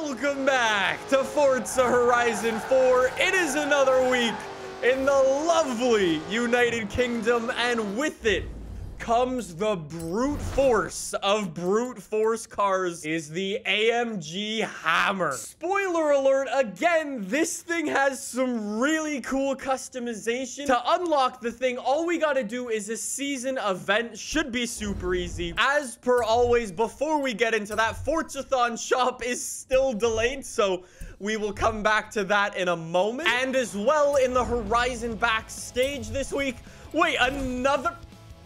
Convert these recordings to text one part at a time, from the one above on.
Welcome back to Forza Horizon 4. It is another week in the lovely United Kingdom, and with it comes the brute force of brute force cars, is the AMG Hammer. Spoiler alert, again, this thing has some really cool customization. To unlock the thing, all we gotta do is a season event. Should be super easy. As per always, before we get into that, Forzathon shop is still delayed, so we will come back to that in a moment. And as well, in the Horizon backstage this week, wait, another...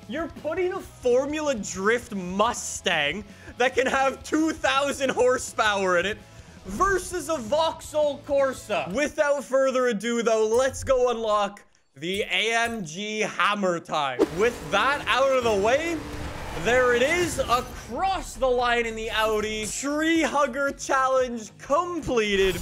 You're putting a Formula Drift Mustang that can have 2,000 horsepower in it versus a Vauxhall Corsa. Without further ado, though, let's go unlock the AMG Hammer time. With that out of the way, there it is, across the line in the Audi. Tree Hugger Challenge completed.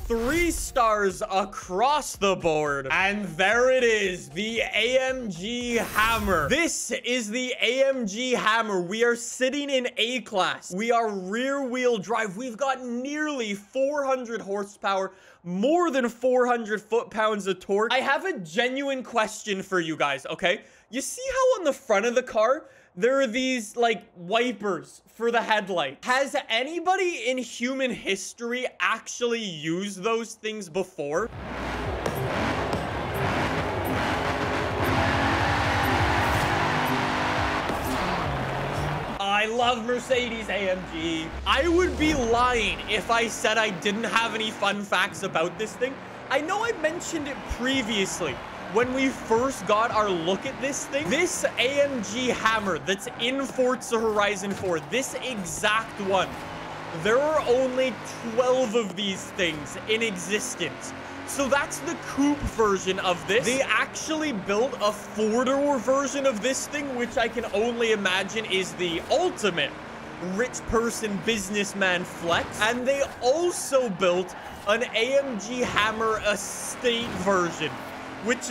3 stars across the board. And there it is, the AMG Hammer. This is the AMG Hammer. We are sitting in A-Class. We are rear-wheel drive. We've got nearly 400 horsepower, more than 400 foot-pounds of torque. I have a genuine question for you guys, okay? You see how on the front of the car, there are these, like, wipers for the headlight. Has anybody in human history actually used those things before? I love Mercedes AMG. I would be lying if I said I didn't have any fun facts about this thing. I know I mentioned it previously. When we first got our look at this thing, this AMG Hammer that's in Forza Horizon 4, this exact one, there are only 12 of these things in existence. So that's the coupe version of this. They actually built a 4-door version of this thing, which I can only imagine is the ultimate rich person businessman flex. And they also built an AMG Hammer Estate version, which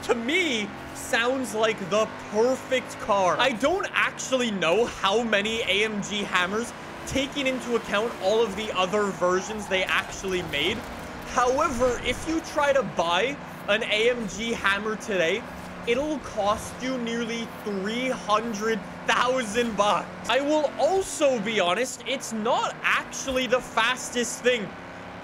to me sounds like the perfect car. I don't actually know how many AMG Hammers, taking into account all of the other versions they actually made. However, if you try to buy an AMG Hammer today, it'll cost you nearly 300,000 bucks. I will also be honest, it's not actually the fastest thing.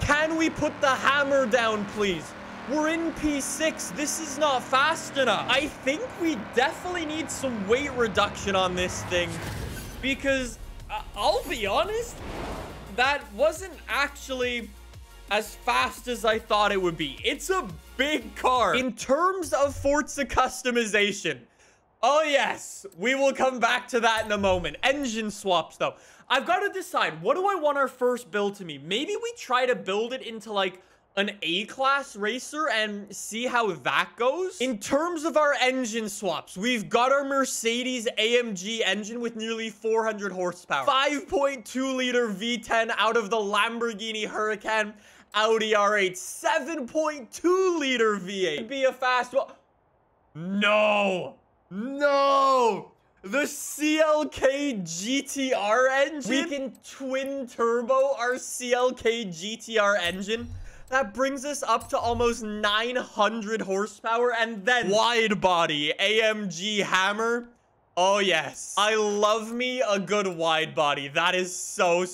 Can we put the hammer down, please? We're in P6. This is not fast enough. I think we definitely need some weight reduction on this thing, because I'll be honest, that wasn't actually as fast as I thought it would be. It's a big car. In terms of Forza customization, oh yes, we will come back to that in a moment. Engine swaps, though. I've got to decide, what do I want our first build to be? Maybe we try to build it into like an A-Class racer and see how that goes. In terms of our engine swaps, we've got our Mercedes AMG engine with nearly 400 horsepower. 5.2 liter V10 out of the Lamborghini Huracan Audi R8. 7.2 liter V8. It'd be a fast one. No. The CLK GTR engine. We can twin turbo our CLK GTR engine. That brings us up to almost 900 horsepower. And then Widebody AMG Hammer. Oh yes, I love me a good Widebody. That is so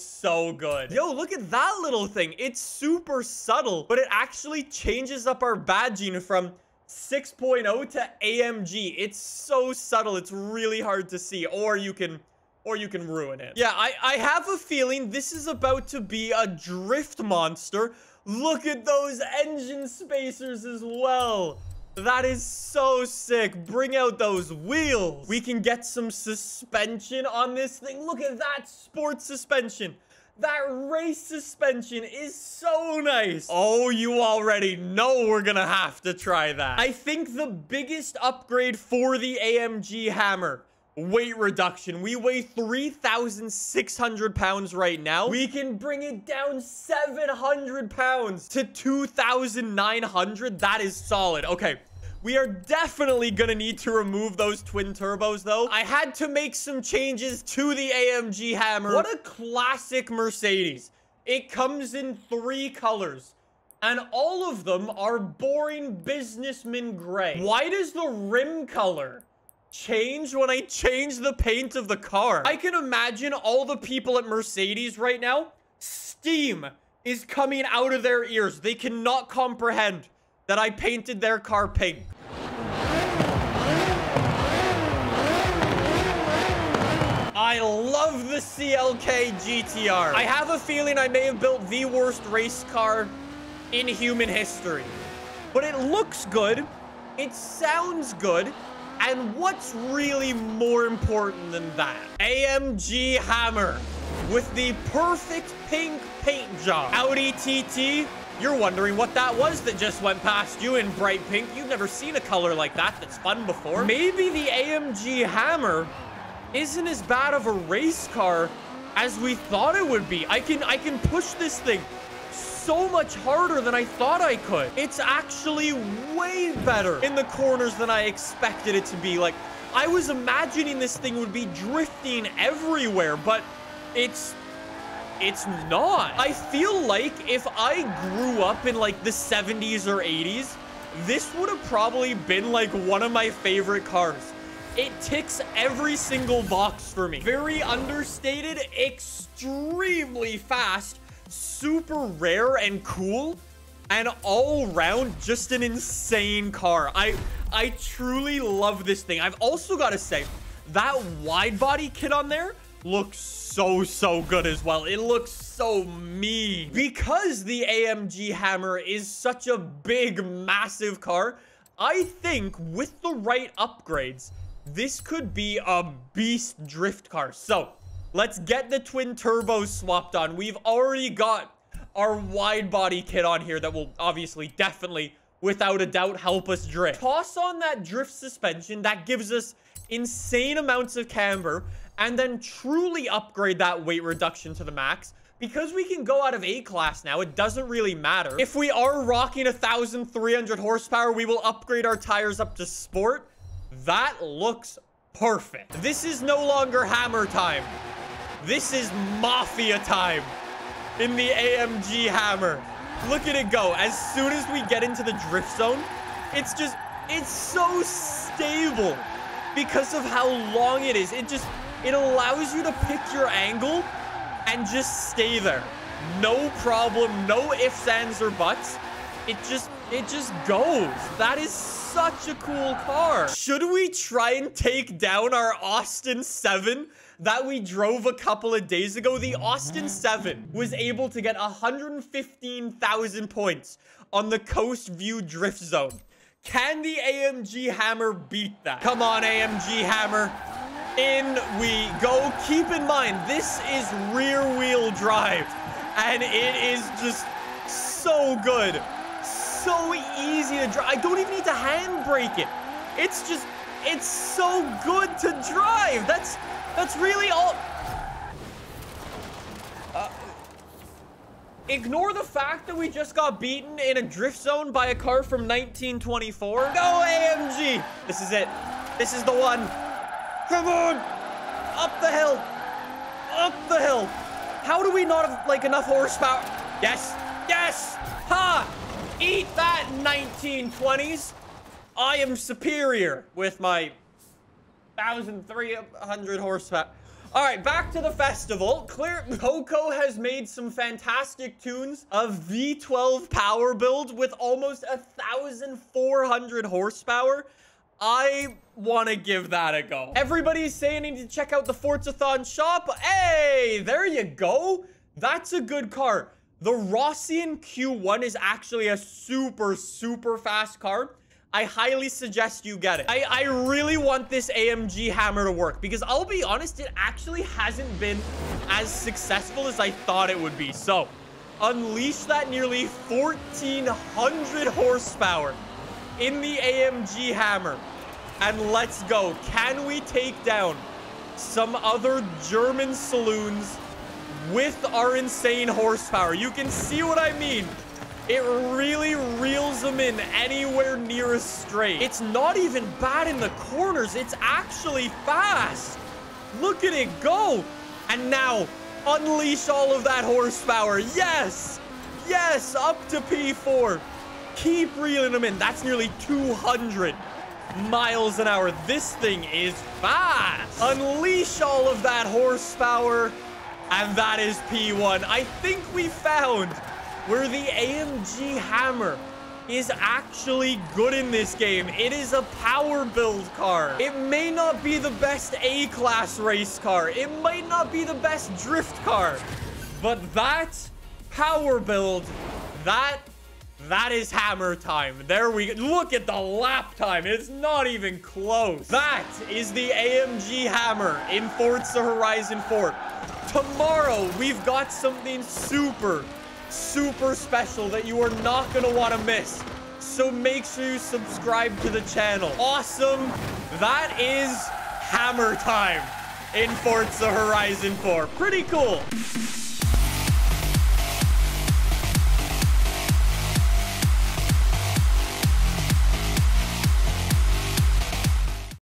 good. Yo, look at that little thing. It's super subtle, but it actually changes up our badging from 6.0 to AMG. It's so subtle, it's really hard to see, or you can ruin it. Yeah, I have a feeling this is about to be a drift monster. Look at those engine spacers as well. That is so sick. Bring out those wheels. We can get some suspension on this thing. Look at that sport suspension. That race suspension is so nice. Oh, you already know we're gonna have to try that. I think the biggest upgrade for the AMG Hammer, weight reduction. We weigh 3,600 pounds right now. We can bring it down 700 pounds to 2,900. That is solid. Okay. We are definitely gonna need to remove those twin turbos, though. I had to make some changes to the AMG Hammer. What a classic Mercedes. It comes in 3 colors, and all of them are boring businessman gray. Why does the rim color change when I change the paint of the car? I can imagine all the people at Mercedes right now, steam is coming out of their ears. They cannot comprehend that I painted their car pink. I love the CLK GTR. I have a feeling I may have built the worst race car in human history. But it looks good, it sounds good, and what's really more important than that? AMG Hammer with the perfect pink paint job. Audi TT, you're wondering what that was that just went past you in bright pink. You've never seen a color like that that's fun before. Maybe the AMG Hammer isn't as bad of a race car as we thought it would be. I can push this thing so much harder than I thought I could. It's actually way better in the corners than I expected it to be. Like, I was imagining this thing would be drifting everywhere, but it's not. I feel like if I grew up in like the 70s or 80s, this would have probably been like one of my favorite cars. It ticks every single box for me. Very understated, extremely fast, super rare and cool, and all around just an insane car. I truly love this thing. I've also got to say, that wide body kit on there looks so good as well. It looks so mean. Because the AMG Hammer is such a big, massive car, I think with the right upgrades, this could be a beast drift car. So let's get the twin turbos swapped on. We've already got our wide body kit on here that will obviously, definitely, without a doubt, help us drift. Toss on that drift suspension that gives us insane amounts of camber, and then truly upgrade that weight reduction to the max. Because we can go out of A-class now, it doesn't really matter. If we are rocking 1,300 horsepower, we will upgrade our tires up to sport. That looks perfect. This is no longer hammer time. This is mafia time in the AMG Hammer. Look at it go. As soon as we get into the drift zone, it's so stable because of how long it is. It allows you to pick your angle and just stay there. No problem, no ifs, ands, or buts. It just goes. That is such a cool car. Should we try and take down our Austin 7 that we drove a couple of days ago? The Austin 7 was able to get 115,000 points on the Coast View Drift Zone. Can the AMG Hammer beat that? Come on, AMG Hammer. In we go. Keep in mind, this is rear wheel drive, and it is just so good. So easy to drive. I don't even need to handbrake it. It's so good to drive. That's really all. Ignore the fact that we just got beaten in a drift zone by a car from 1924. Go AMG. This is it. This is the one. Come on. Up the hill. Up the hill. How do we not have like enough horsepower? Yes. Yes. Ha. Eat that, 1920s. I am superior with my 1,300 horsepower. All right, back to the festival. Coco has made some fantastic tunes of V12 power build with almost 1,400 horsepower. I want to give that a go. Everybody's saying I need to check out the Forzathon shop. Hey, there you go. That's a good car. The Rossian Q1 is actually a super fast car. I highly suggest you get it. I really want this AMG Hammer to work because I'll be honest, it actually hasn't been as successful as I thought it would be. So, unleash that nearly 1,400 horsepower in the AMG Hammer and let's go. Can we take down some other German saloons with our insane horsepower? You can see what I mean. It really reels them in anywhere near a straight. It's not even bad in the corners. It's actually fast. Look at it go. And now Unleash all of that horsepower. Yes. Yes, up to P4. Keep reeling them in. That's nearly 200 miles an hour. This thing is fast. Unleash all of that horsepower. And that is P1. I think we found where the AMG Hammer is actually good in this game. It is a power build car. It may not be the best A-class race car. It might not be the best drift car. But that power build, that is Hammer time. There we go. Look at the lap time. It's not even close. That is the AMG Hammer in Forza Horizon 4. Tomorrow, we've got something super special that you are not going to want to miss. So make sure you subscribe to the channel. Awesome. That is Hammer time in Forza Horizon 4. Pretty cool.